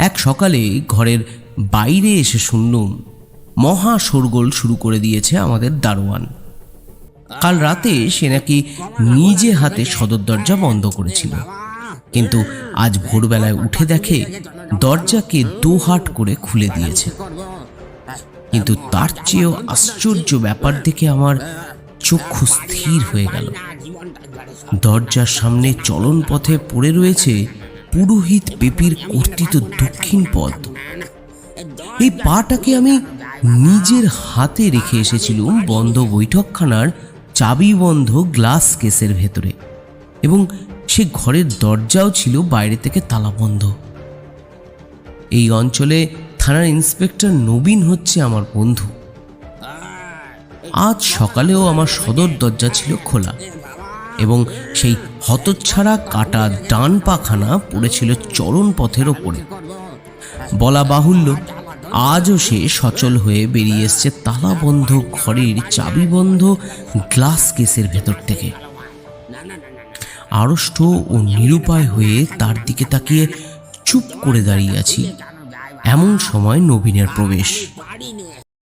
এক সকালে ঘরের বাইরে এসে শুনলুম মহা শোরগোল শুরু করে দিয়েছে আমাদের দারোয়ান। কাল রাতে সে নাকি নিজে হাতে সদর দরজা বন্ধ করেছিল, কিন্তু আজ ভোরবেলায় উঠে দেখে দরজাকে দোহাট করে খুলে দিয়েছে। কিন্তু তার চেয়েও আশ্চর্য ব্যাপার দেখে আমার চক্ষু স্থির হয়ে গেল। দরজার সামনে চলন পথে পড়ে রয়েছে পুরোহিত পেপির কর্তৃত দক্ষিণ পদ। এই পাটাকে আমি নিজের হাতে রেখে এসেছিলুম বন্ধ বৈঠকখানার চাবি বন্ধ গ্লাস কেসের ভেতরে, এবং সে ঘরের দরজাও ছিল বাইরে থেকে তালাবন্ধ। এই অঞ্চলে থানার ইন্সপেক্টর নবীন হচ্ছে আমার বন্ধু। আজ সকালেও আমার সদর দরজা ছিল খোলা, এবং সেই হতচ্ছাড়া কাটা ডান পাখানা পড়েছিল চরণ পথের ওপরে। বলা বাহুল্য, আজও সে সচল হয়ে বেরিয়ে এসছে তালাবন্ধ ঘরের চাবিবন্ধ গ্লাস কেসের ভেতর থেকে। আড়ষ্ট ও নিরুপায় হয়ে তার দিকে তাকিয়ে চুপ করে দাঁড়িয়ে আছি। এমন সময় নবীনের প্রবেশ।